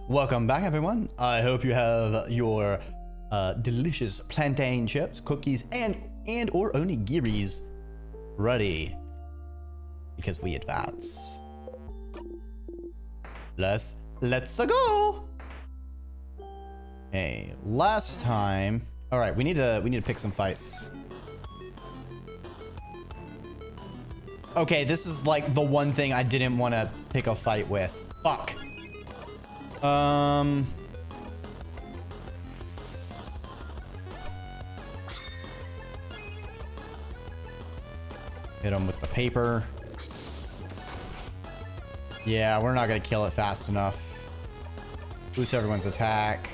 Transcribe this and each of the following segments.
Welcome back, everyone. I hope you have your delicious plantain chips, cookies, and or onigiris ready, because we advance. Let's go. Hey, last time. All right, we need to pick some fights. Okay, this is like the one thing I didn't want to pick a fight with. Fuck. Hit him with the paper. Yeah, we're not gonna kill it fast enough. Boost everyone's attack.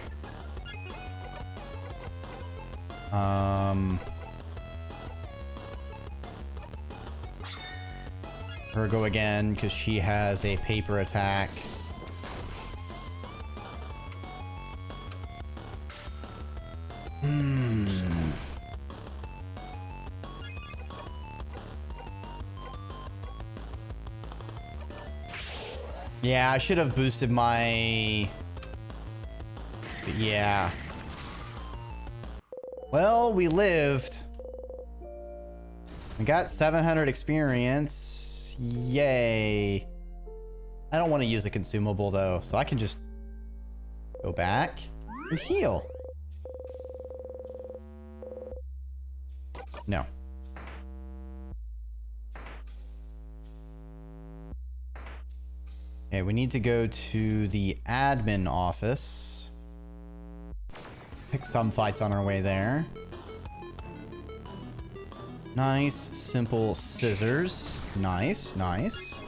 Her go again because she has a paper attack. Yeah, I should have boosted my... Yeah. Well, we lived. We got 700 experience. Yay. I don't want to use a consumable, though, so I can just go back and heal. No. Okay, we need to go to the admin office. Pick some fights on our way there. Nice, simple scissors. Nice, nice.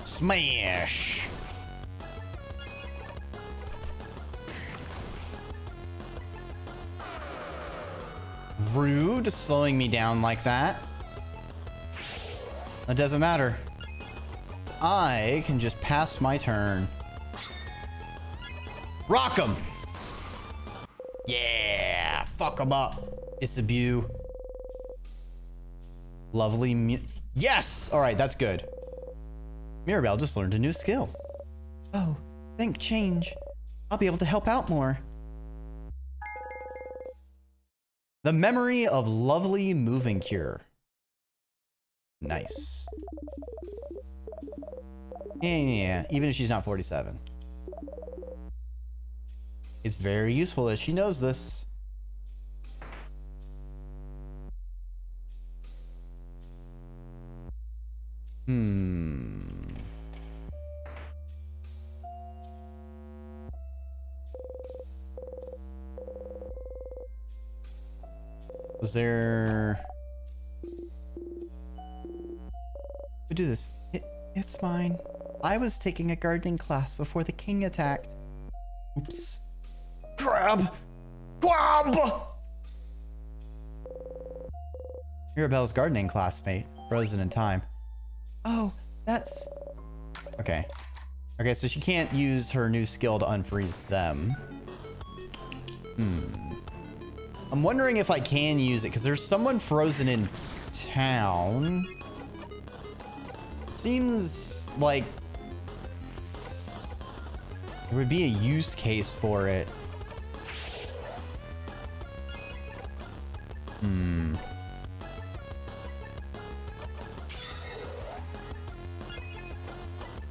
Smash! Rude, slowing me down like that. It doesn't matter. I can just pass my turn. Rock 'em! Yeah! Fuck 'em up. Isabu. Lovely Yes! Alright, that's good. Mirabelle just learned a new skill. Oh, think change. I'll be able to help out more. The memory of lovely moving cure. Nice. Yeah, even if she's not 47. It's very useful that she knows this. Was there... We do this. It's mine. I was taking a gardening class before the king attacked. Oops. Grab! Grab! Mirabelle's gardening classmate, frozen in time. Oh, that's... Okay. Okay, so she can't use her new skill to unfreeze them. I'm wondering if I can use it, because there's someone frozen in town. Seems like there would be a use case for it. Yeah,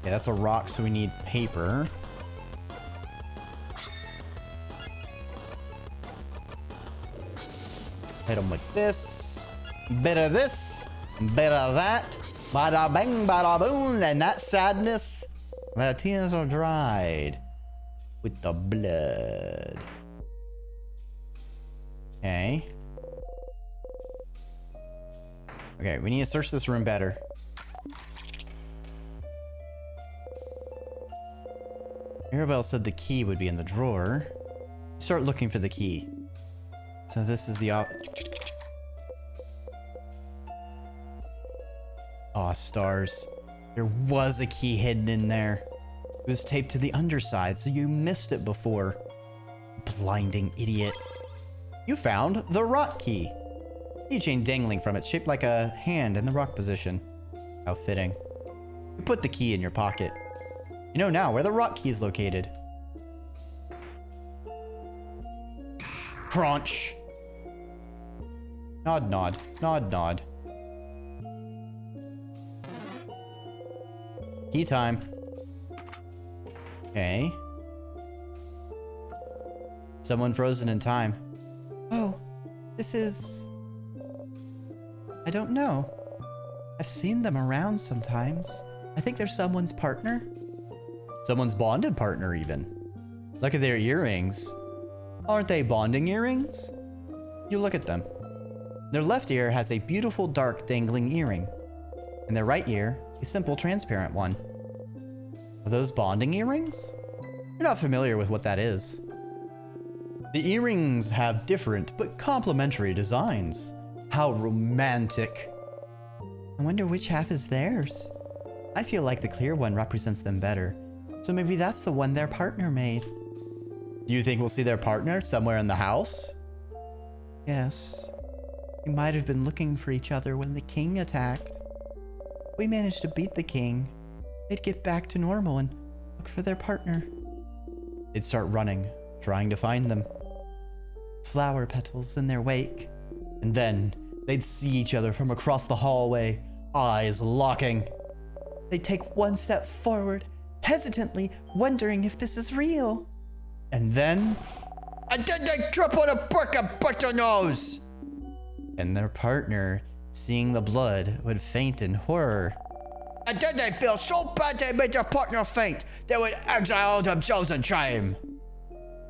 that's a rock, so we need paper. Hit him with this. Bit of this. Bit of that. Bada bang, bada boom. And that sadness, the tears are dried with the blood. Okay. Okay, we need to search this room better. Mirabelle said the key would be in the drawer. Start looking for the key. So this is the Aw, stars. There was a key hidden in there. It was taped to the underside, so you missed it before. Blinding idiot. You found the rock key. Keychain dangling from it, shaped like a hand in the rock position. How fitting. You put the key in your pocket. You know now where the rock key is located. Crunch. Nod, nod, nod, nod. Key time. Okay. Someone frozen in time. Oh, this is... I don't know. I've seen them around sometimes. I think they're someone's partner. Someone's bonded partner, even. Look at their earrings. Aren't they bonding earrings? You look at them. Their left ear has a beautiful dark dangling earring. And their right ear, a simple transparent one. Are those bonding earrings? You're not familiar with what that is. The earrings have different but complementary designs. How romantic. I wonder which half is theirs. I feel like the clear one represents them better. So maybe that's the one their partner made. Do you think we'll see their partner somewhere in the house? Yes. We might have been looking for each other when the king attacked. We managed to beat the king. They'd get back to normal and look for their partner. They'd start running, trying to find them. Flower petals in their wake. And then they'd see each other from across the hallway, eyes locking. They'd take one step forward, hesitantly wondering if this is real. And then... And then they trip on a brick and bust their nose! And their partner, seeing the blood, would faint in horror. And then they feel so bad they made their partner faint, they would exile themselves in shame.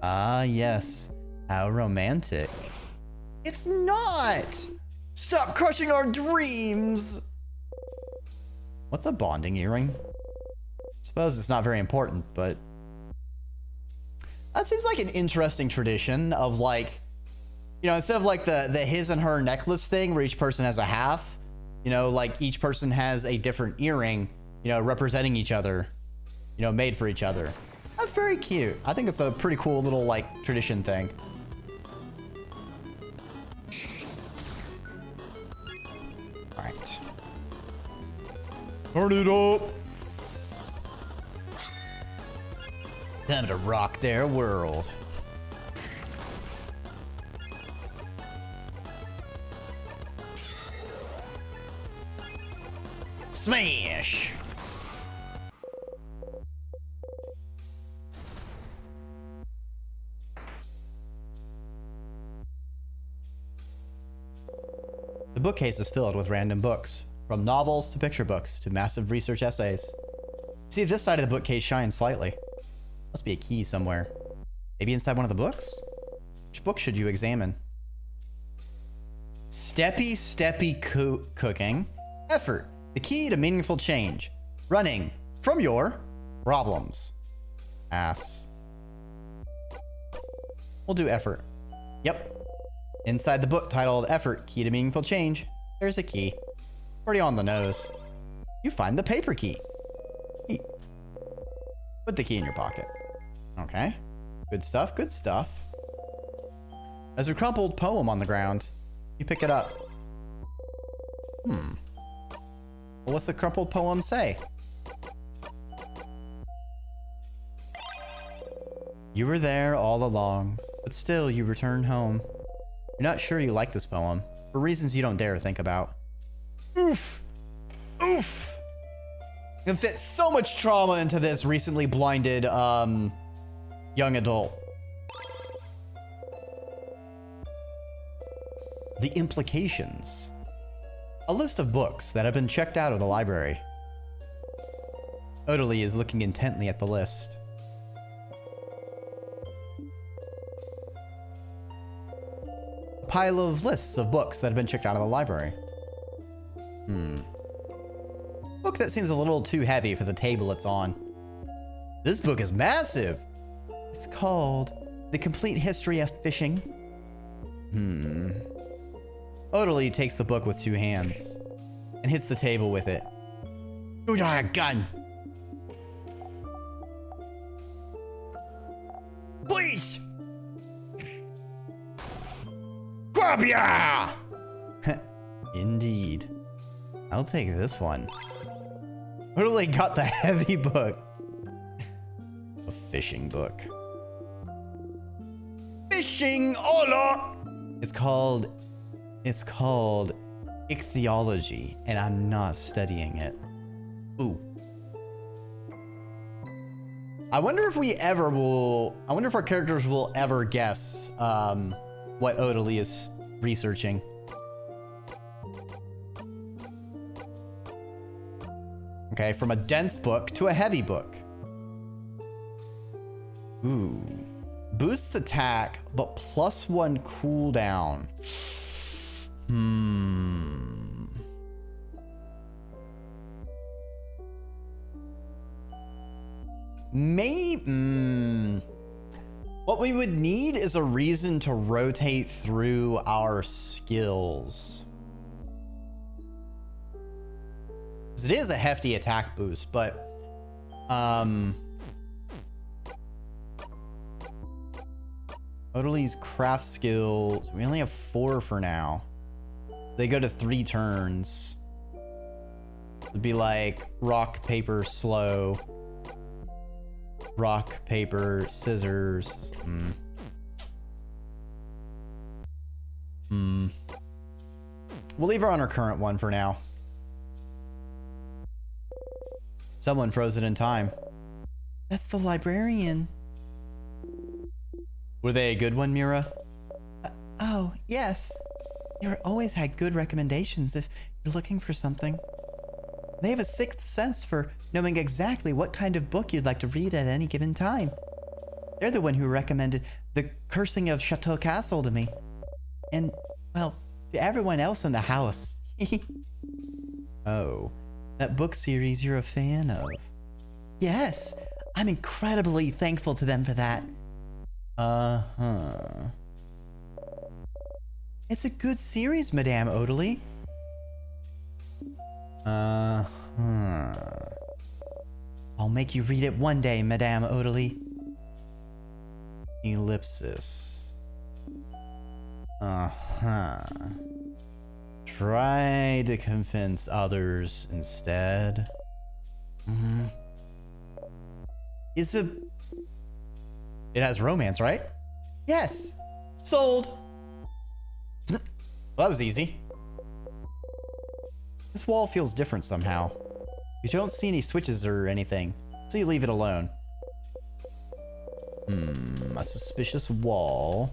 Ah, yes. How romantic. It's not! Stop crushing our dreams! What's a bonding earring? Suppose it's not very important, but... That seems like an interesting tradition of like, you know, instead of like the his and her necklace thing where each person has a half, you know, like each person has a different earring, you know, representing each other, you know, made for each other. That's very cute. I think it's a pretty cool little like tradition thing. All right. Turn it up. Time to rock their world. Smash! The bookcase is filled with random books, from novels to picture books to massive research essays. See, this side of the bookcase shines slightly. Must be a key somewhere. Maybe inside one of the books? Which book should you examine? Steppy cooking. Effort. The key to meaningful change. Running from your problems. Ass. We'll do effort. Yep. Inside the book titled Effort, Key to Meaningful Change, there's a key. Pretty on the nose. You find the paper key. Put the key in your pocket. Okay. Good stuff, good stuff. There's a crumpled poem on the ground. You pick it up. Well, what's the crumpled poem say? You were there all along, but still you return home. You're not sure you like this poem, for reasons you don't dare think about. Oof! Oof! You can fit so much trauma into this recently blinded, young adult. The implications. A list of books that have been checked out of the library. Odalie is looking intently at the list. A pile of lists of books that have been checked out of the library. Book that seems a little too heavy for the table it's on. This book is massive. It's called The Complete History of Fishing. Odalie takes the book with two hands and hits the table with it. You got a gun. Please. Grab ya! Indeed. I'll take this one. Totally got the heavy book. A fishing book. Fishing Ola! It's called ichthyology, and I'm not studying it. Ooh. I wonder if our characters will ever guess what Odalie is researching. Okay, from a dense book to a heavy book. Ooh. Boosts attack, but +1 cooldown. Maybe. What we would need is a reason to rotate through our skills. Because it is a hefty attack boost, but Odalie's craft skills, we only have 4 for now. They go to 3 turns. It'd be like rock, paper, slow. Rock, paper, scissors. We'll leave her on her current one for now. Someone froze it in time. That's the librarian. Were they a good one, Mira? Oh, yes. You've always had good recommendations if you're looking for something. They have a sixth sense for knowing exactly what kind of book you'd like to read at any given time. They're the one who recommended The Cursing of Chateau Castle to me. And, well, to everyone else in the house. Oh, that book series you're a fan of. Yes, I'm incredibly thankful to them for that. It's a good series, Madame Odalie. I'll make you read it one day, Madame Odalie. Ellipsis. Try to convince others instead. It has romance, right? Yes. Sold. Well, that was easy. This wall feels different somehow. You don't see any switches or anything, so you leave it alone. A suspicious wall.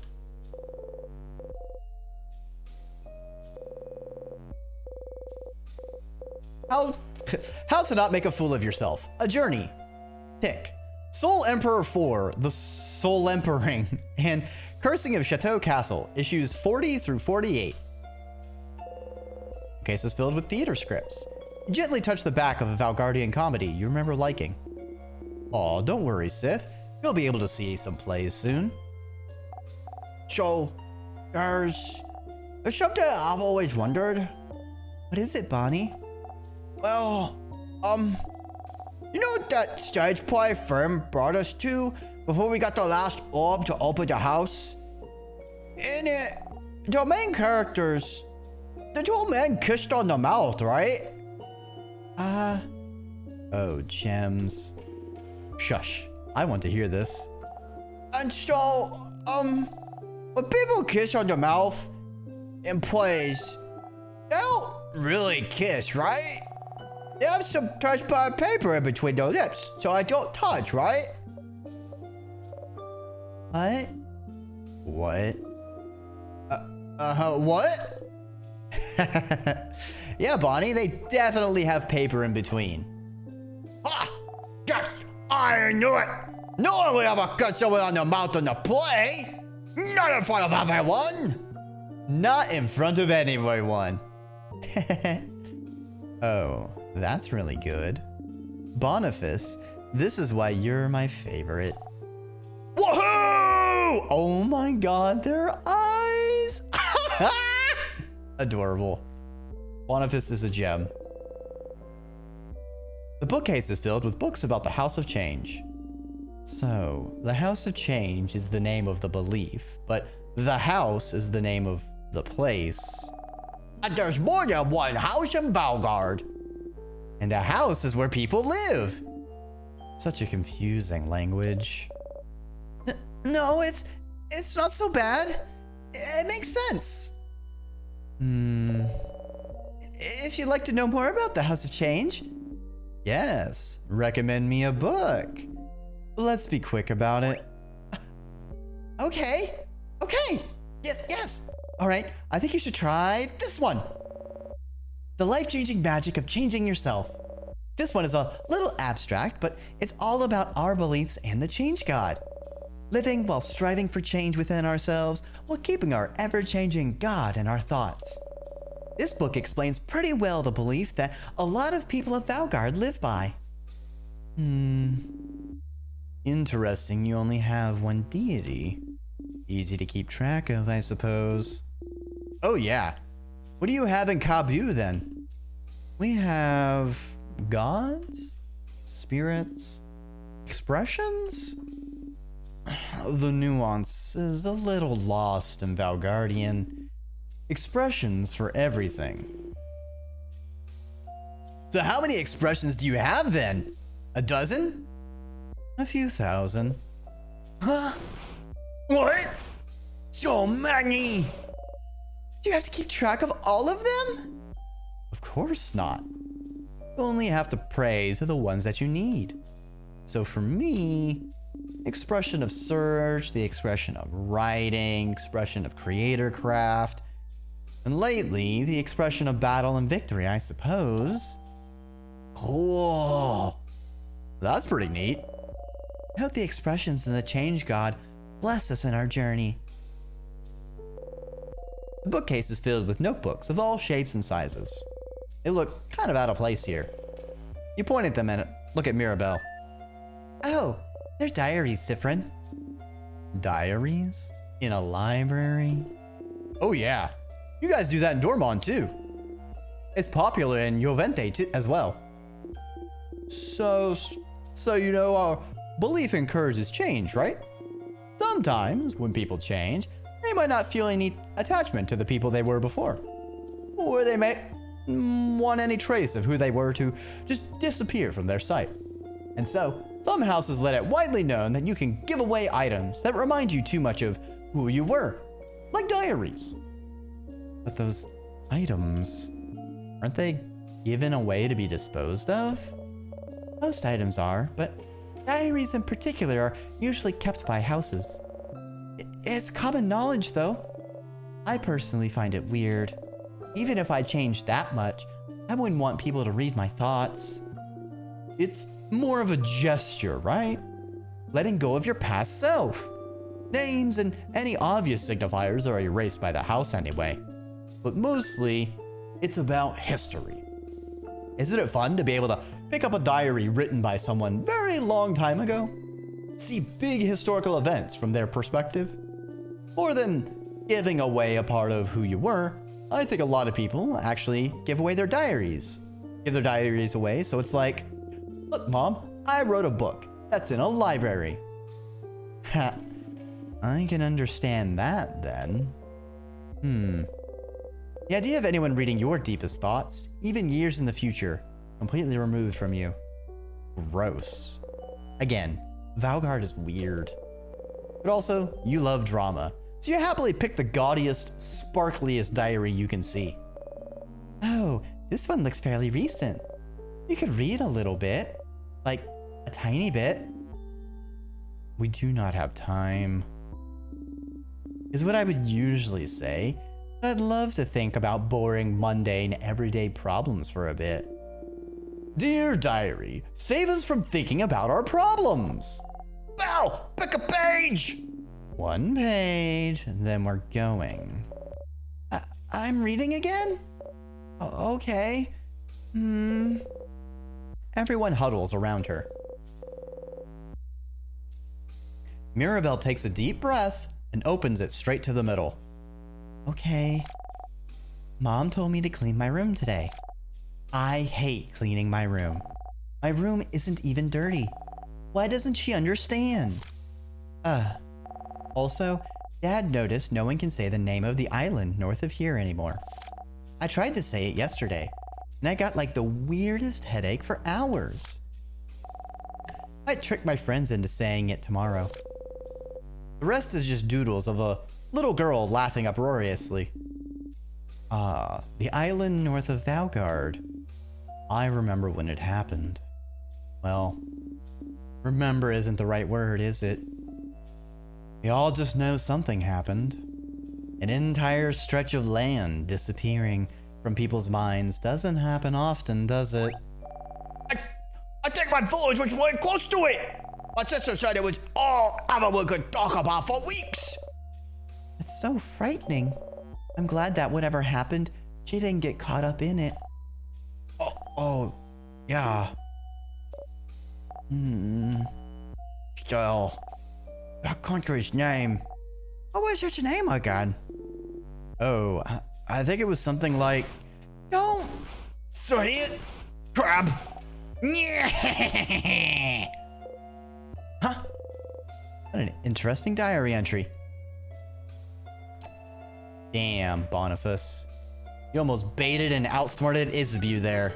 How to not make a fool of yourself. A journey. Tick. Soul Emperor 4, The Soul Emperor, and Cursing of Chateau Castle, issues 40 through 48. Case is filled with theater scripts. You gently touch the back of a Valgardian comedy you remember liking. Aw, don't worry, Sif. You'll be able to see some plays soon. So, there's something I've always wondered. What is it, Bonnie? Well, you know that stage play firm brought us to before we got the last orb to open the house? In it, the main characters, the two men kissed on the mouth, right? Oh, gems. Shush, I want to hear this. And so, when people kiss on the mouth in plays, they don't really kiss, right? They have some transparent paper in between their lips, so I don't touch, right? What? What? What? Yeah, Bonnie, they definitely have paper in between. Ah! Yes! I knew it! No one would ever cut someone on the mouth in the play! Not in front of everyone! Not in front of anyone. Oh, that's really good. Boniface, this is why you're my favorite. Woohoo! Oh my god, their eyes! Adorable. Boniface is a gem. The bookcase is filled with books about the House of Change. So, the House of Change is the name of the belief, but the house is the name of the place. There's more than one house in Valgard. And a house is where people live. Such a confusing language. No, it's not so bad. It makes sense. If you'd like to know more about the House of Change, yes, recommend me a book. Let's be quick about it. Okay. Yes. All right, I think you should try this one. The Life-Changing Magic of Changing Yourself. This one is a little abstract, but it's all about our beliefs and the change god. Living while striving for change within ourselves while keeping our ever-changing God in our thoughts. This book explains pretty well the belief that a lot of people of Valgard live by. Interesting you only have one deity. Easy to keep track of, I suppose. Oh yeah. What do you have in Kabu then? We have gods? Spirits? Expressions? The nuance is a little lost in Valgardian. Expressions for everything. So how many expressions do you have then? A dozen? A few thousand. Huh? What? So many! Do you have to keep track of all of them? Of course not. You only have to pray to the ones that you need. So for me, expression of search, the expression of writing, expression of creator craft, and lately, the expression of battle and victory, I suppose. Cool. That's pretty neat. I hope the expressions in the Change God bless us in our journey. The bookcase is filled with notebooks of all shapes and sizes. They look kind of out of place here. You point at them and look at Mirabelle. Oh, they're diaries, Sifrin. Diaries? In a library? Oh yeah, you guys do that in Dormont too. It's popular in Jovente too, as well. So you know our belief encourages change, right? Sometimes, when people change, they might not feel any attachment to the people they were before. Or they may want any trace of who they were to just disappear from their sight. And so, some houses let it widely known that you can give away items that remind you too much of who you were, like diaries. But those items, aren't they given away to be disposed of? Most items are, but diaries in particular are usually kept by houses. It's common knowledge though. I personally find it weird. Even if I changed that much, I wouldn't want people to read my thoughts. It's more of a gesture, right? Letting go of your past self. Names and any obvious signifiers are erased by the house anyway. But mostly, it's about history. Isn't it fun to be able to pick up a diary written by someone very long time ago? See big historical events from their perspective? More than giving away a part of who you were, I think a lot of people actually give away their diaries. Give their diaries away, so it's like, look, Mom, I wrote a book that's in a library. Ha, I can understand that then. The idea of anyone reading your deepest thoughts, even years in the future, completely removed from you. Gross. Again, Valgard is weird. But also, you love drama, so you happily pick the gaudiest, sparkliest diary you can see. Oh, this one looks fairly recent. You could read a little bit. Like, a tiny bit. We do not have time. Is what I would usually say. But I'd love to think about boring, mundane, everyday problems for a bit. Dear diary, save us from thinking about our problems. Val, pick a page! One page, then we're going. I'm reading again? Okay. Everyone huddles around her. Mirabelle takes a deep breath and opens it straight to the middle. Okay. Mom told me to clean my room today. I hate cleaning my room. My room isn't even dirty. Why doesn't she understand? Also, Dad noticed no one can say the name of the island north of here anymore. I tried to say it yesterday, and I got like the weirdest headache for hours. I tricked my friends into saying it tomorrow. The rest is just doodles of a little girl laughing uproariously. Ah, the island north of Valgard. I remember when it happened. Well, remember isn't the right word, is it? We all just know something happened. An entire stretch of land disappearing from people's minds doesn't happen often, does it? I think my village was way close to it. My sister said it was all everyone could talk about for weeks. It's so frightening. I'm glad that whatever happened, she didn't get caught up in it. Oh, yeah. Still, that country's name. What was its name again? Oh, I think it was something like, Don't say it, crab. Huh? What an interesting diary entry. Damn, Boniface. You almost baited and outsmarted Isview there.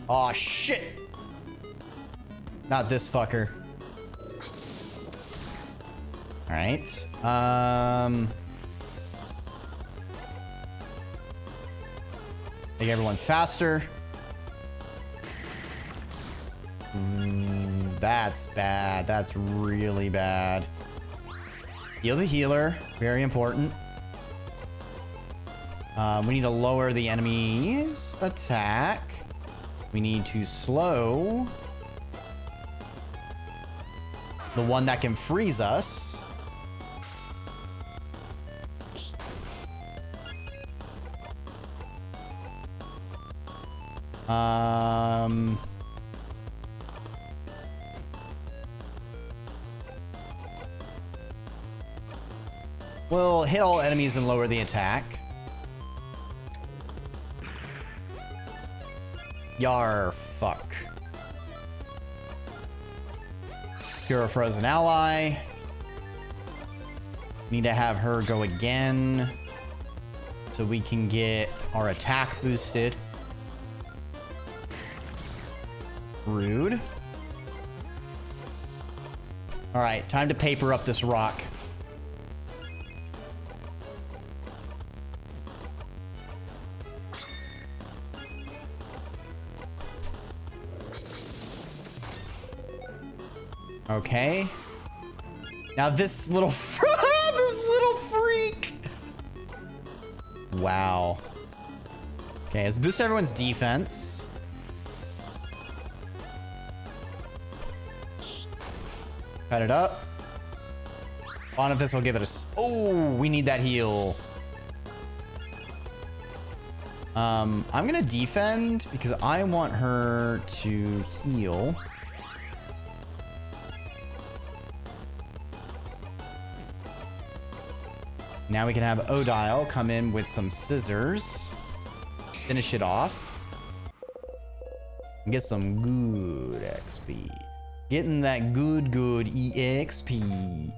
Aw, shit! Not this fucker. Alright. Make everyone faster. That's bad. That's really bad. Heal the healer. Very important. We need to lower the enemy's attack. We need to slow the one that can freeze us. We'll hit all enemies and lower the attack. Yar, fuck. Cure a frozen ally. Need to have her go again so we can get our attack boosted. Rude. All right, time to paper up this rock. Okay. Now this little this little freak. Wow. Okay, let's boost everyone's defense. Cut it up. Boniface will give it a... Oh, we need that heal. I'm gonna defend because I want her to heal. Now we can have Odile come in with some scissors. Finish it off. And get some good XP. Getting that good EXP.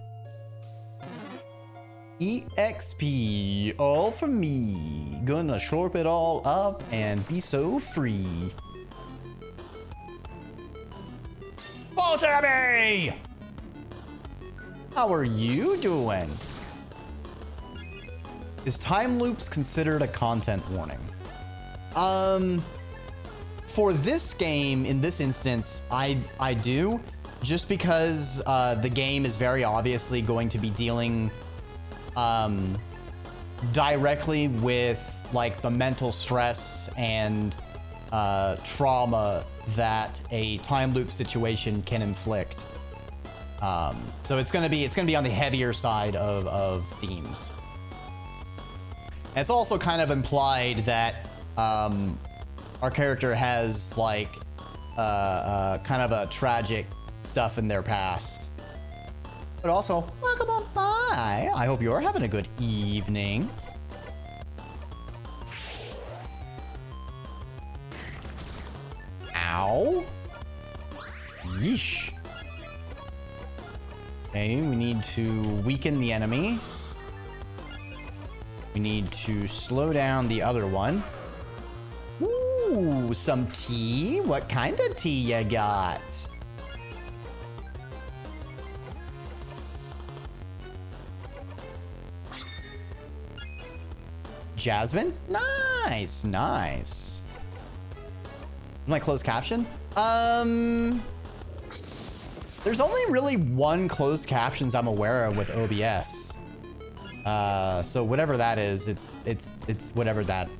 EXP, all for me. Gonna slurp it all up and be so free. Voltaire! How are you doing? Is time loops considered a content warning? For this game, in this instance, I do, just because the game is very obviously going to be dealing directly with like the mental stress and trauma that a time loop situation can inflict. So it's gonna be on the heavier side of themes. And it's also kind of implied that our character has like kind of a tragic stuff in their past. But also, welcome on by. I hope you're having a good evening. Ow. Yeesh. Okay, we need to weaken the enemy. We need to slow down the other one. Ooh, some tea? What kind of tea you got? Jasmine? Nice, nice. My closed caption? There's only really one closed captions I'm aware of with OBS. So whatever that is, it's whatever that.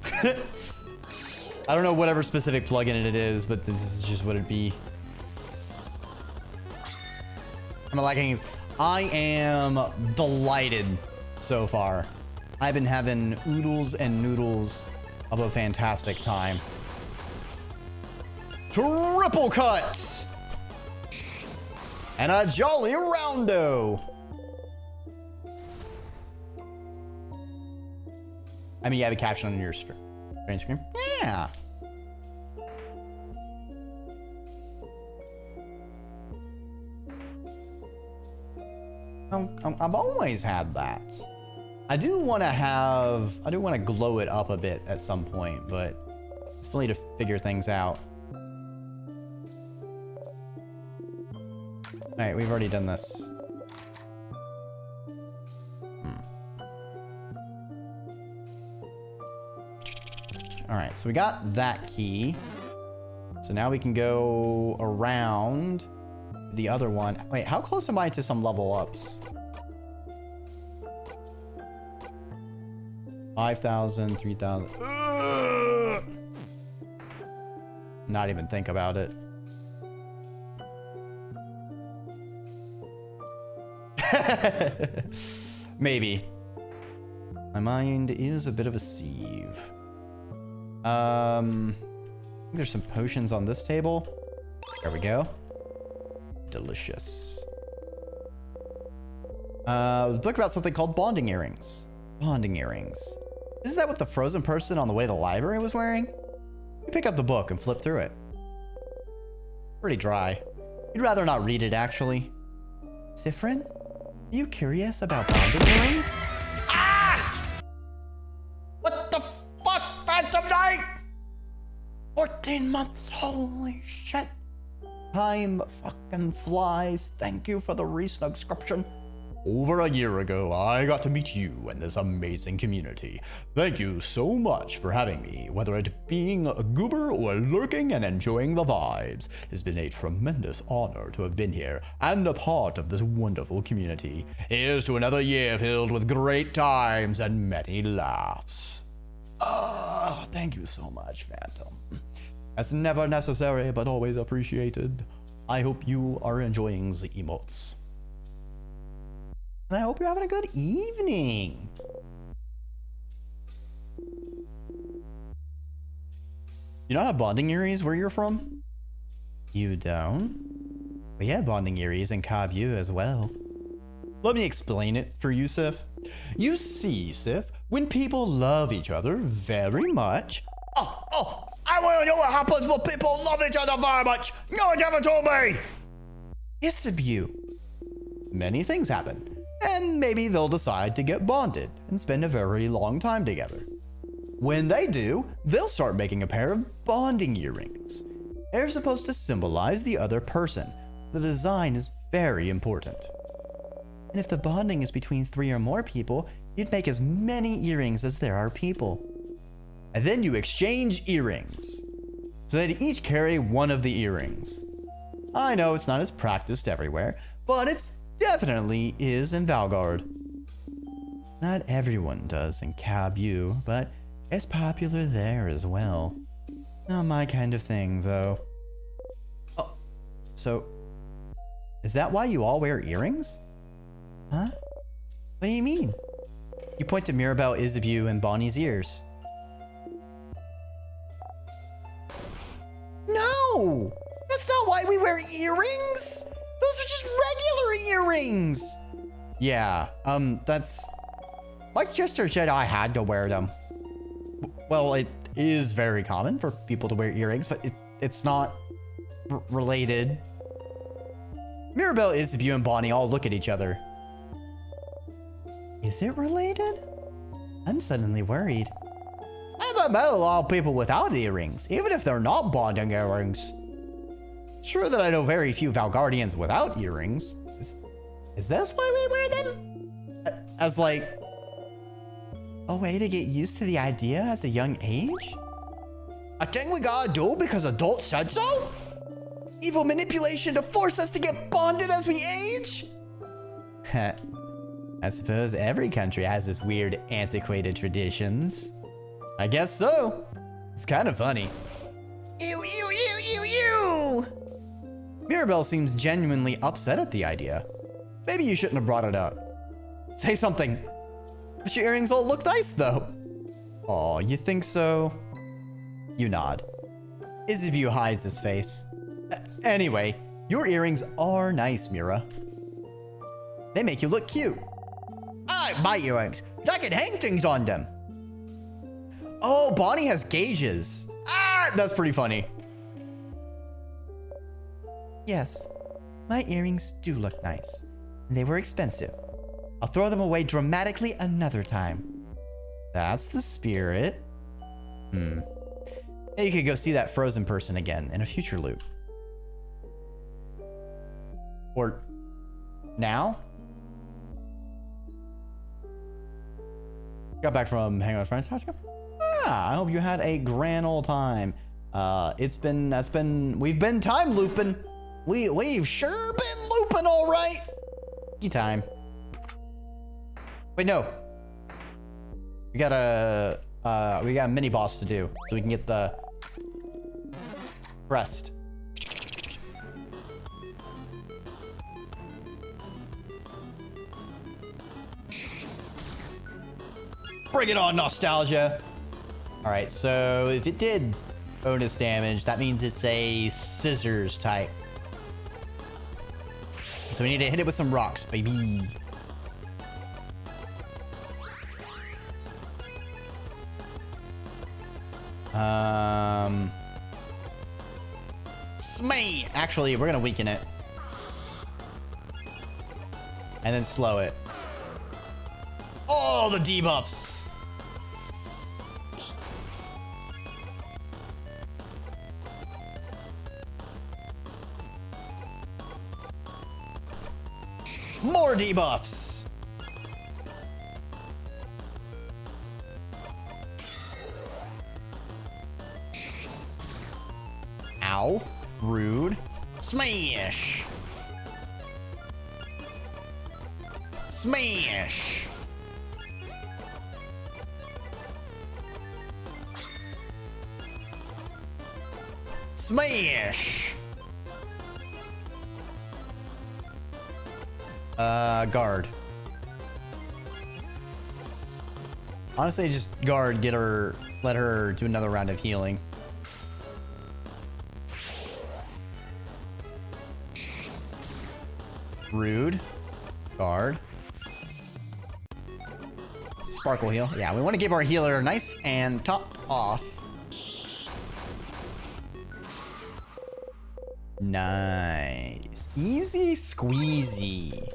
I don't know whatever specific plugin it is, but this is just what it'd be. I am delighted so far. I've been having oodles and noodles of a fantastic time. Triple cut! And a jolly roundo! I mean, you have a caption on your screen. Yeah. I've always had that. I do want to glow it up a bit at some point, but I still need to figure things out. All right, we've already done this. All right, so we got that key. So now we can go around the other one. Wait, how close am I to some level ups? 5,000, 3,000. Not even think about it. Maybe. My mind is a bit of a sieve. I think there's some potions on this table. There we go. Delicious. Book about something called bonding earrings. Bonding earrings. Isn't that what the frozen person on the way to the library was wearing? You pick up the book and flip through it. Pretty dry. You'd rather not read it, actually. Sifrin, are you curious about bonding earrings? Ah! What the fuck, Phantom Knight? 14 months, holy shit. Time fucking flies. Thank you for the resubscription. Over a year ago, I got to meet you and this amazing community. Thank you so much for having me, whether it being a goober or lurking and enjoying the vibes. It's been a tremendous honor to have been here and a part of this wonderful community. Here's to another year filled with great times and many laughs. Oh, thank you so much, Phantom. That's never necessary, but always appreciated. I hope you are enjoying the emotes. And I hope you're having a good evening. You don't have bonding earrings where you're from? You don't? We have bonding earrings in Kabu as well. Let me explain it for you, Sif. You see, Sif, when people love each other very much. Oh, I want to know what happens when people love each other very much. No one ever told me. Isabu. Many things happen. And maybe they'll decide to get bonded and spend a very long time together. When they do, they'll start making a pair of bonding earrings. They're supposed to symbolize the other person. The design is very important. And if the bonding is between 3 or more people, you'd make as many earrings as there are people. And then you exchange earrings. So they'd each carry one of the earrings. I know it's not as practiced everywhere, but it's definitely is in Valgard. Not everyone does in Kabu, but it's popular there as well. Not my kind of thing, though. Oh, so is that why you all wear earrings? Huh? What do you mean? You point to Mirabelle, Isabu, and Bonnie's ears. No! That's not why we wear earrings! Those are just regular earrings! Yeah, that's... My sister said I had to wear them. Well, it is very common for people to wear earrings, but it's not related. Mirabelle, Isabelle, and Bonnie all look at each other. Is it related? I'm suddenly worried. I've met a lot of people without earrings, even if they're not bonding earrings. It's true that I know very few Valgardians without earrings. Is this why we wear them? As like a way to get used to the idea as a young age? A thing we gotta do because adults said so? Evil manipulation to force us to get bonded as we age? I suppose every country has its weird, antiquated traditions. I guess so. It's kind of funny. Ew, ew, ew, ew, ew! Mirabelle seems genuinely upset at the idea. Maybe you shouldn't have brought it up. Say something. But your earrings all look nice, though. Aw, you think so? You nod. Isabelle hides his face. Anyway, your earrings are nice, Mira. They make you look cute. I like my earrings, 'cause I can hang things on them. Oh, Bonnie has gauges. Ah, that's pretty funny. Yes, my earrings do look nice. And they were expensive. I'll throw them away dramatically another time. That's the spirit. Hey, you could go see that frozen person again in a future loop. Or now? Got back from hanging out with friends. How's it going? I hope you had a grand old time. We've been time looping. We've sure been looping, all right. Time. Wait, no. We got a mini boss to do, so we can get the crest. Bring it on, nostalgia. All right, so if it did bonus damage, that means it's a scissors type. So we need to hit it with some rocks, baby. Smee! Actually, we're gonna weaken it. And then slow it. Oh, the debuffs! More debuffs! Ow. Rude. Smash! Smash! Smash! Guard. Honestly, just guard, let her do another round of healing. Rude. Guard. Sparkle heal. Yeah, we want to give our healer nice and top off. Nice. Easy squeezy.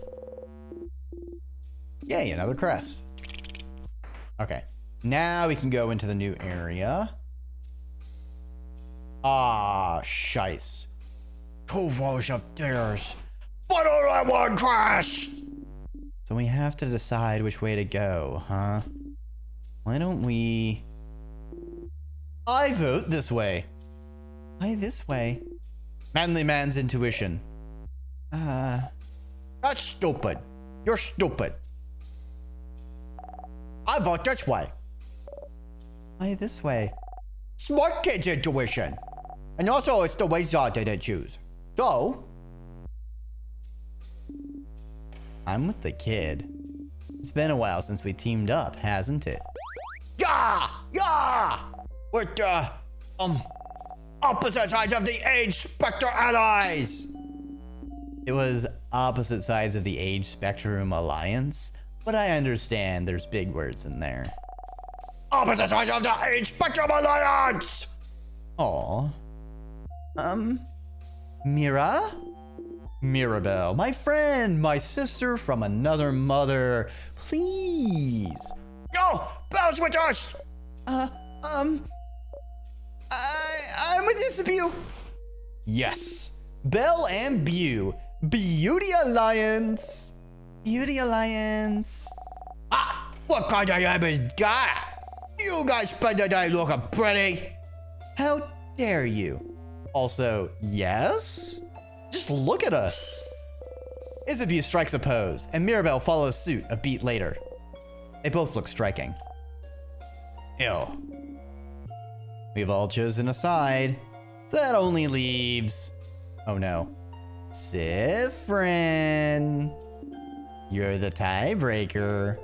Yay, another crest. Okay. Now we can go into the new area. Ah, shice. 2 rows of stairs. But all I want crashed! So we have to decide which way to go, huh? Why don't we... I vote this way. Why this way? Manly man's intuition. That's stupid. You're stupid. I vote this way. Why this way? Smart kid's intuition. And also, it's the way Zod didn't choose. So... I'm with the kid. It's been a while since we teamed up, hasn't it? Yeah! Yeah! With the, opposite sides of the age spectre allies! It was opposite sides of the age spectrum alliance, but I understand there's big words in there. Opposite sides of the age spectrum alliance! Aw. Mira? Mirabelle, my friend, my sister from another mother. Please. No, Belle's with us. I'm with Isabelle. Yes. Belle and Bew. Beauty Alliance. Beauty Alliance. Ah, what kind of name is that? You guys spend the day looking pretty. How dare you? Also, yes? Just look at us. Isabelle strikes a pose, and Mirabelle follows suit a beat later. They both look striking. Ew. We've all chosen a side. That only leaves... Oh no. Siffrin. You're the tiebreaker.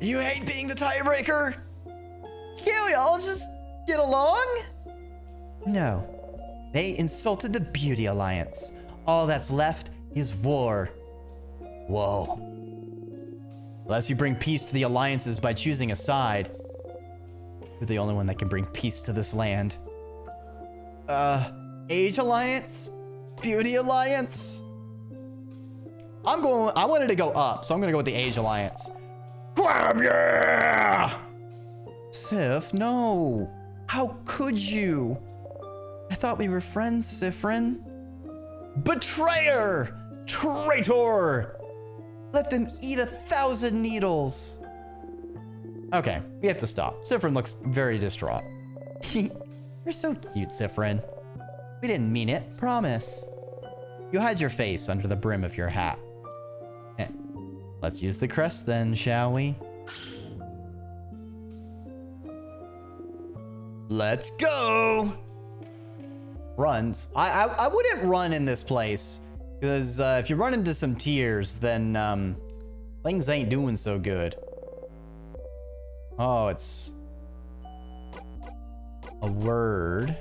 You hate being the tiebreaker? Can't we all just get along? No. They insulted the Beauty Alliance. All that's left is war. Whoa. Unless you bring peace to the alliances by choosing a side. You're the only one that can bring peace to this land. Age Alliance? Beauty Alliance? I wanted to go up, so I'm gonna go with the Age Alliance. Grab yeah! Sif, no. How could you? I thought we were friends, Siffrin. Betrayer! Traitor! Let them eat 1,000 needles. Okay, we have to stop. Siffrin looks very distraught. You're so cute, Siffrin. We didn't mean it, promise. You hide your face under the brim of your hat. Let's use the crest then, shall we? Let's go! Runs. I wouldn't run in this place. Because if you run into some tears, then things ain't doing so good. Oh, it's a word.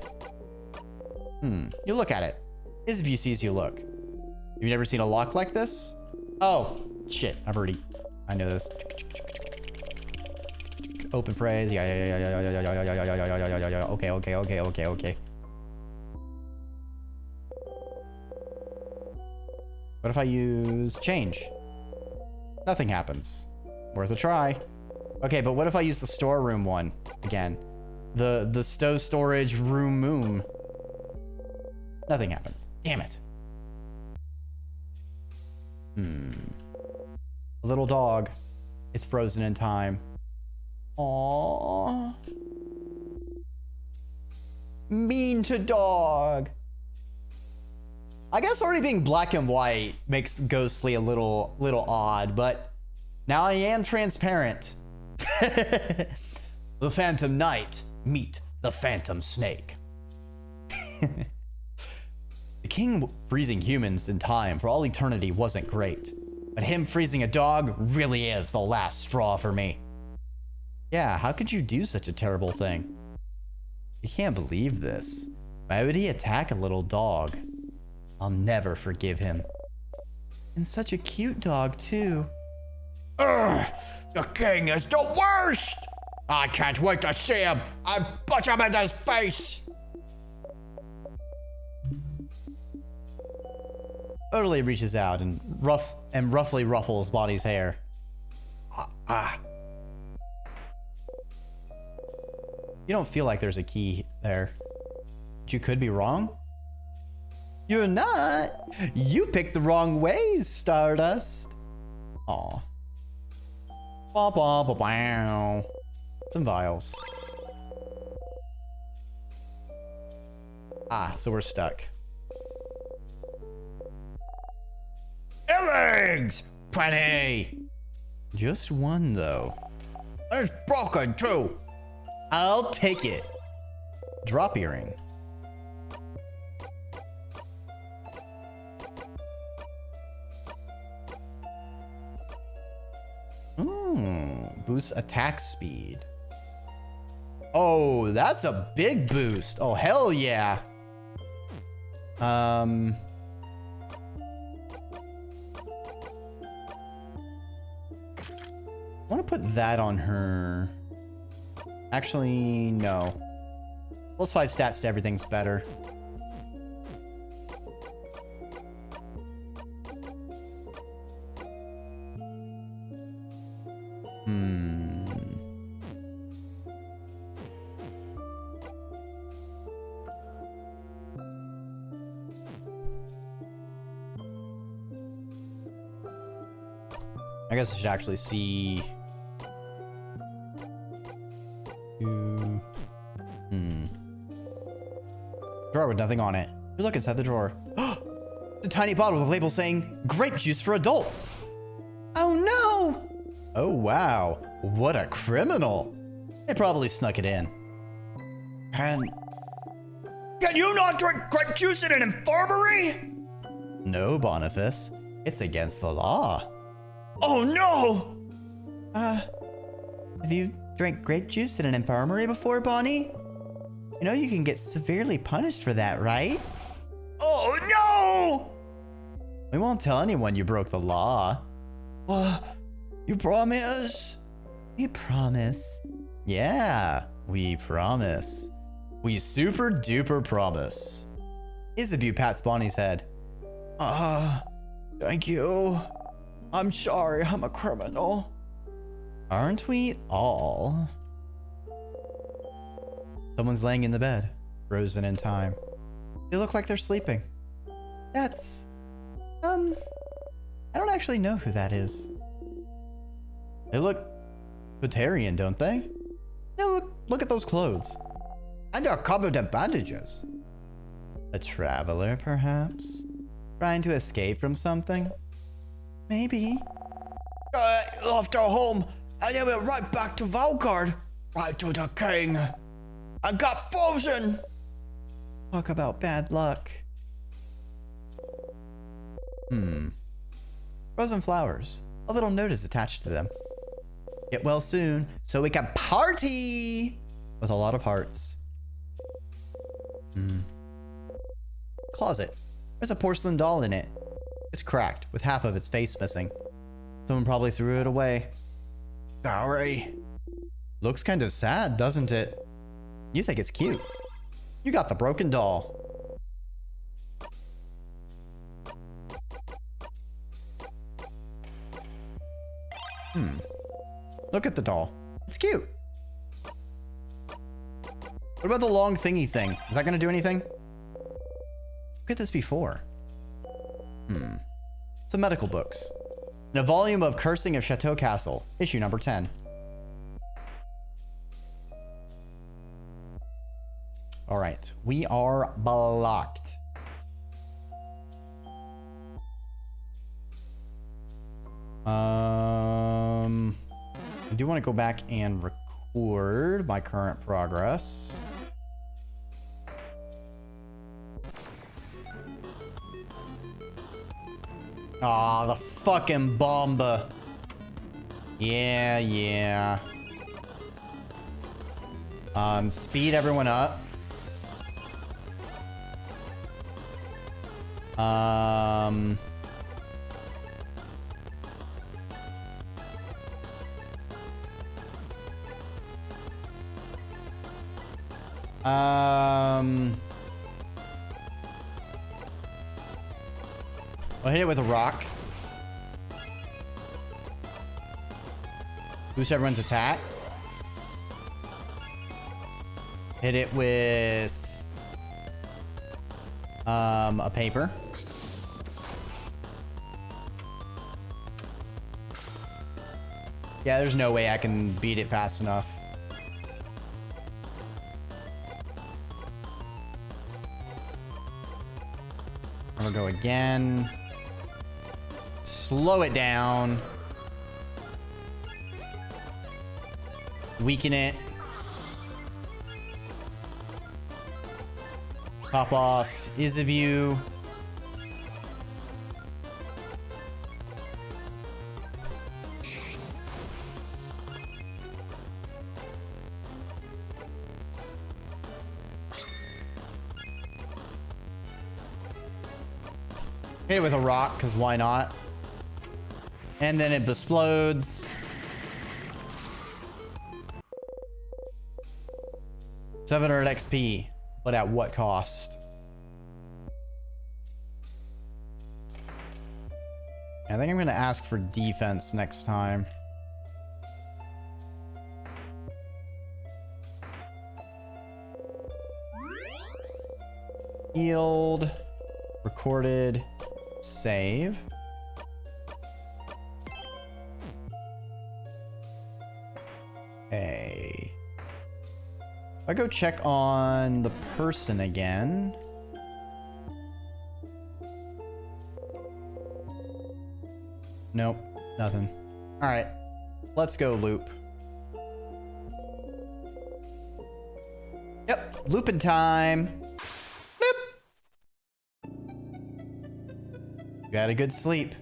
You look at it. Isabelle sees you look. Have you never seen a lock like this? Oh, shit. I know this. Open phrase. Yeah. Okay. What if I use change? Nothing happens. Worth a try. Okay, but what if I use the storeroom one again? The stove storage room moom. Nothing happens. Damn it. A little dog. It's frozen in time. Aww. Mean to dog. I guess already being black and white makes Ghostly a little odd, but now I am transparent. The Phantom Knight meet the Phantom Snake. The king freezing humans in time for all eternity wasn't great, but him freezing a dog really is the last straw for me. Yeah, how could you do such a terrible thing? You can't believe this. Why would he attack a little dog? I'll never forgive him. And such a cute dog, too. Ugh, the king is the worst! I can't wait to see him and punch him in his face! Utterly reaches out and roughly ruffles Bonnie's hair. You don't feel like there's a key there. But you could be wrong. You're not. You picked the wrong ways, Stardust. Aw. Some vials. So we're stuck. Earrings! Pretty! Just one, though. It's broken, too. I'll take it. Drop earring. Boosts attack speed. Oh, that's a big boost. Oh, hell yeah. I want to put that on her. Actually, no. +5 stats to everything's better. Hmm. I guess I should actually see. Drawer with nothing on it. You look inside the drawer. It's a tiny bottle with a label saying grape juice for adults. Oh no! Oh wow, what a criminal. They probably snuck it in. And Can you not drink grape juice in an infirmary? no, Boniface, it's against the law. Oh no! Have you drank grape juice in an infirmary before, Bonnie? You know you can get severely punished for that, right? Oh no! We won't tell anyone you broke the law. You promise? We promise. Yeah, we promise. We super duper promise. Isabeau pats Bonnie's head. Thank you. I'm sorry, I'm a criminal. Aren't we all? Someone's laying in the bed, frozen in time. They look like they're sleeping. That's... I don't actually know who that is. They look vegetarian, don't they? Yeah, look at those clothes. And they're covered in bandages. A traveler, perhaps? Trying to escape from something? Maybe. Left our home, and then went right back to Valgard, right to the king, and got frozen. Talk about bad luck. Frozen flowers. A little note is attached to them. Get well soon, so we can party! With a lot of hearts. Closet. There's a porcelain doll in it. It's cracked, with half of its face missing. Someone probably threw it away. Sorry. Looks kind of sad, doesn't it? You think it's cute. You got the broken doll. Look at the doll. It's cute. What about the long thingy thing? Is that gonna do anything? Look at this before. Some medical books. In a volume of Cursing of Chateau Castle, issue number 10. All right, we are blocked. I do want to go back and record my current progress. Aw, the fucking bomba. Yeah. Speed everyone up. I'll hit it with a rock. Boost everyone's attack. Hit it with a paper. Yeah, there's no way I can beat it fast enough. I'm gonna go again. Slow it down. Weaken it. Pop off Isabeau. Hit it with a rock, because why not? And then it explodes. 700 XP, but at what cost? I think I'm going to ask for defense next time. Healed. Recorded. Save. Okay. If I go check on the person again. Nope, nothing. All right, let's go loop. Yep, looping time. Boop. You had a good sleep.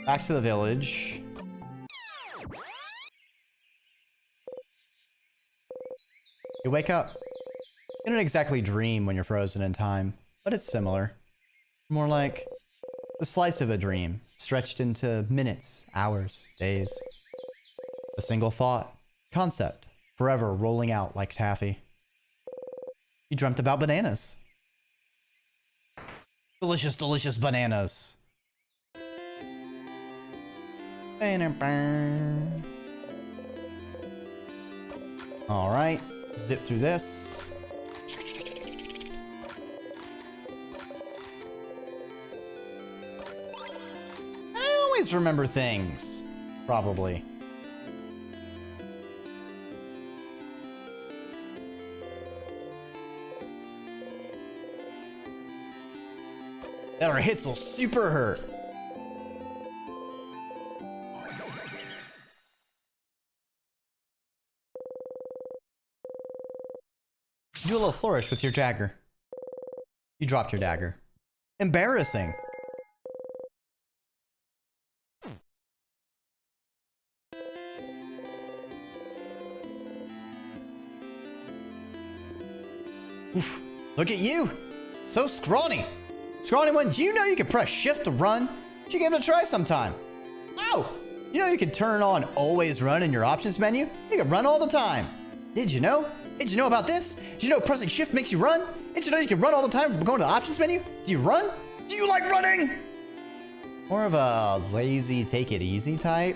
Back to the village. You wake up. You don't exactly dream when you're frozen in time, but it's similar. More like the slice of a dream, stretched into minutes, hours, days. A single thought, concept, forever rolling out like taffy. You dreamt about bananas. Delicious, delicious bananas. All right, zip through this. I always remember things, probably. That our hits will super hurt. Do a little flourish with your dagger. You dropped your dagger. Embarrassing. Oof. Look at you. So scrawny. Scrawny one, do you know you can press shift to run? You should give it a try sometime. Oh, you know you can turn on always run in your options menu? You can run all the time. Did you know? Did you know about this? Did you know pressing shift makes you run? Did you know you can run all the time going to the options menu? Do you run? Do you like running? More of a lazy, take it easy type.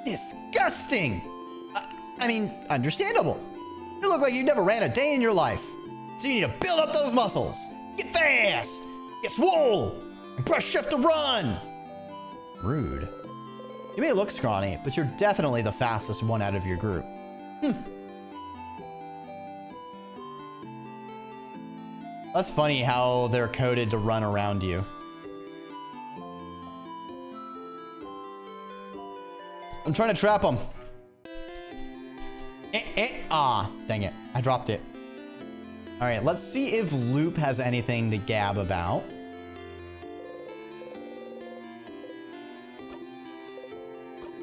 Disgusting. I mean, understandable. You look like you never ran a day in your life. So you need to build up those muscles. Get fast. Get swole. And press shift to run. Rude. You may look scrawny, but you're definitely the fastest one out of your group. That's funny how they're coded to run around you. I'm trying to trap them. Ah, dang it. I dropped it. All right, let's see if Loop has anything to gab about.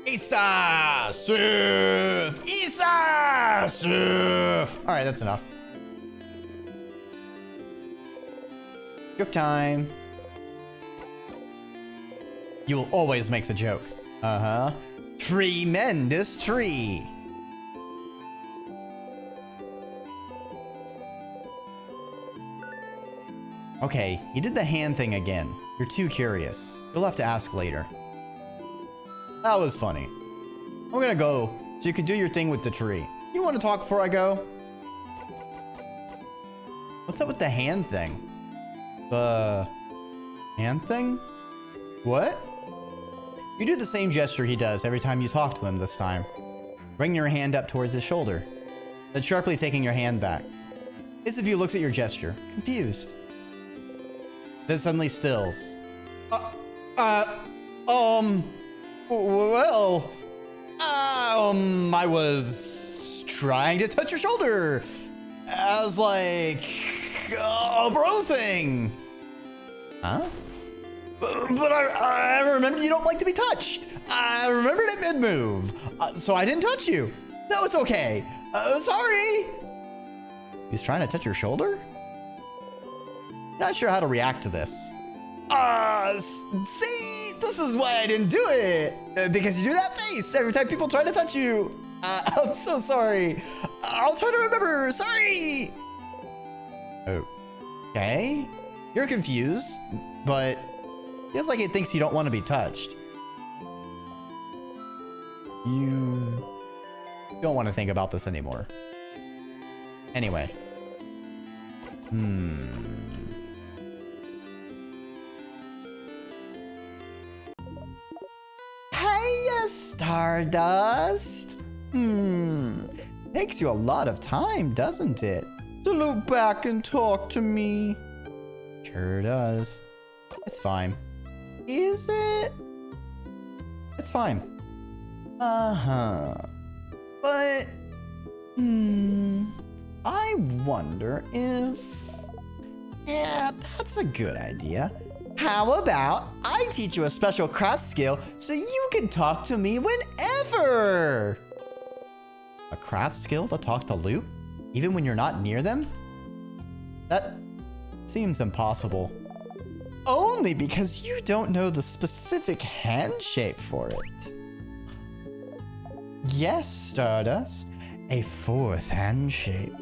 Isa! Surf! Isa! Surf! All right, that's enough. Joke time. You will always make the joke. Uh-huh. Tremendous tree. Okay, you did the hand thing again. You're too curious. You'll have to ask later. That was funny. I'm gonna go so you can do your thing with the tree. You want to talk before I go? What's up with the hand thing? The hand thing? What? You do the same gesture he does every time you talk to him this time. Bring your hand up towards his shoulder, then sharply taking your hand back. His view looks at your gesture, confused. Then suddenly stills. Well, I was trying to touch your shoulder as like a bro thing. Huh? But I remember you don't like to be touched. I remembered it mid-move, so I didn't touch you. No, it's okay. Sorry. He's trying to touch your shoulder? Not sure how to react to this. See, this is why I didn't do it. Because you do that face every time people try to touch you. I'm so sorry. I'll try to remember. Sorry. Okay. You're confused, but feels like it thinks you don't want to be touched. You don't want to think about this anymore. Anyway. Hey, Stardust. Takes you a lot of time, doesn't it? To look back and talk to me. Sure does. It's fine. Is it? It's fine. Uh-huh. But, I wonder if... Yeah, that's a good idea. How about I teach you a special craft skill so you can talk to me whenever? A craft skill to talk to Loop? Even when you're not near them? That seems impossible. Only because you don't know the specific hand shape for it. Yes, Stardust. A fourth hand shape.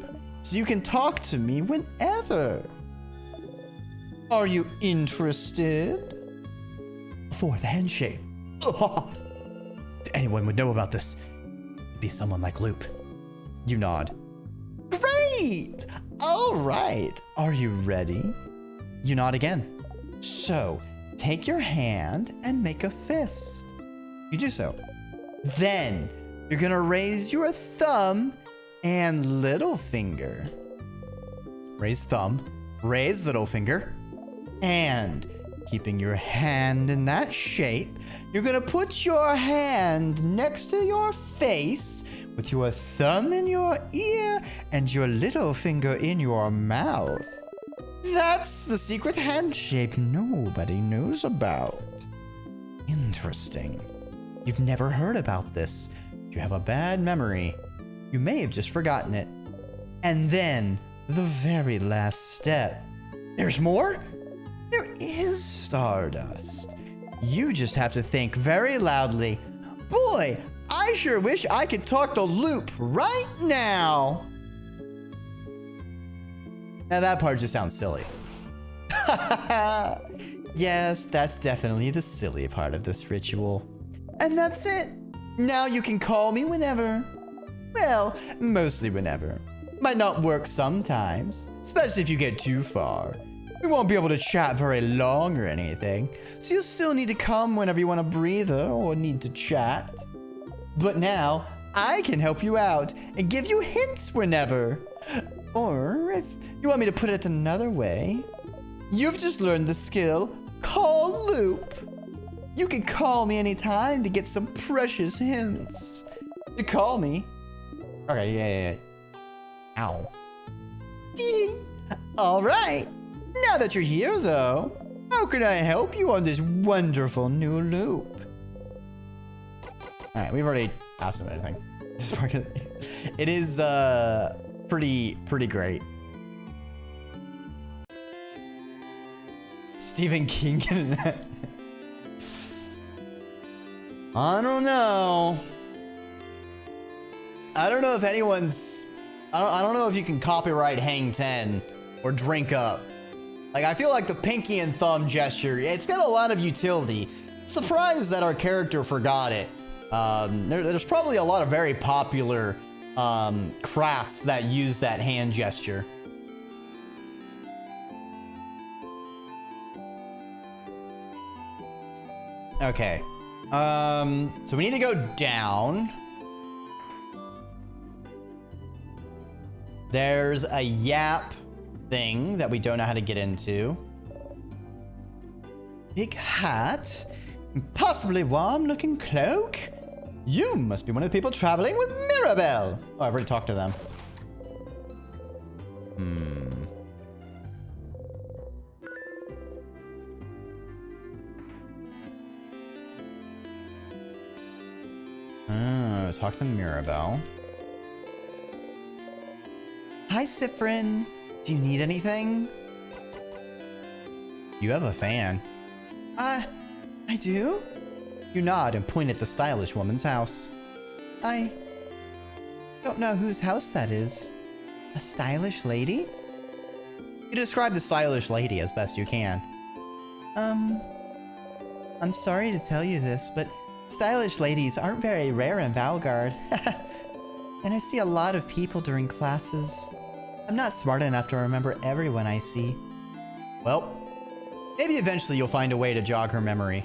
So you can talk to me whenever. Are you interested? Fourth hand shape. Ugh. If anyone would know about this, it'd be someone like Loop. You nod. Great! All right. Are you ready? You nod again. So, take your hand and make a fist. You do so. Then, you're gonna raise your thumb and little finger. Raise thumb, raise little finger, and keeping your hand in that shape, you're gonna put your hand next to your face with your thumb in your ear and your little finger in your mouth. That's the secret hand shape nobody knows about. Interesting. You've never heard about this. You have a bad memory. You may have just forgotten it. And then, the very last step. There's more? There is, Stardust. You just have to think very loudly. Boy, I sure wish I could talk to Loop right now. Now that part just sounds silly. Yes, that's definitely the silly part of this ritual. And that's it. Now you can call me whenever. Well, mostly whenever. Might not work sometimes, especially if you get too far. We won't be able to chat very long or anything, so you'll still need to come whenever you want a breather or need to chat. But now, I can help you out and give you hints whenever. Or, if you want me to put it another way, you've just learned the skill, Call Loop. You can call me anytime to get some precious hints. To call me. Okay, yeah. Ow. Ding. All right. Now that you're here, though, how can I help you on this wonderful new loop? All right, we've already asked him anything. It is pretty great. Stephen King. I don't know. I don't know if anyone's... I don't know if you can copyright Hang 10 or Drink Up. Like, I feel like the pinky and thumb gesture, it's got a lot of utility. Surprised that our character forgot it. There's probably a lot of very popular crafts that use that hand gesture. Okay. So we need to go down. There's a yap thing that we don't know how to get into. Big hat. Possibly warm-looking cloak. You must be one of the people traveling with Mirabelle. Oh, I've already talked to them. Oh, talk to Mirabelle. Hi, Sifrin. Do you need anything? You have a fan. I do? You nod and point at the stylish woman's house. I don't know whose house that is. A stylish lady? You describe the stylish lady as best you can. I'm sorry to tell you this, but Stylish ladies aren't very rare in Valgard. And I see a lot of people during classes. I'm not smart enough to remember everyone I see. Well, maybe eventually you'll find a way to jog her memory.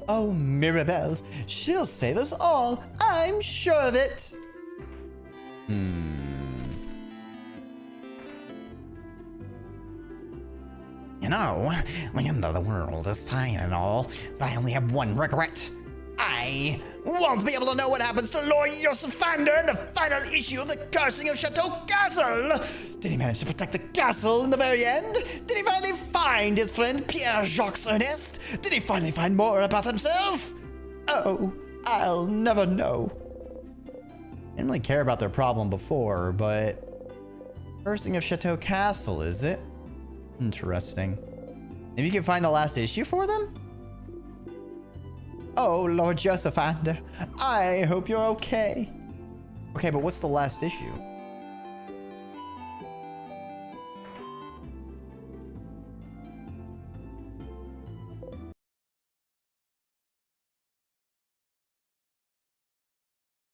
Oh, Mirabelle, she'll save us all. I'm sure of it. You know, the end of the world is fine and all, but I only have one regret. I won't be able to know what happens to Lord Yosifander in the final issue of the Cursing of Chateau Castle. Did he manage to protect the castle in the very end? Did he finally find his friend Pierre-Jacques Ernest? Did he finally find more about himself? Oh, I'll never know. I didn't really care about their problem before, but... Cursing of Chateau Castle, is it? Interesting. Maybe you can find the last issue for them? Oh, Lord Josephander, I hope you're okay. Okay, but what's the last issue?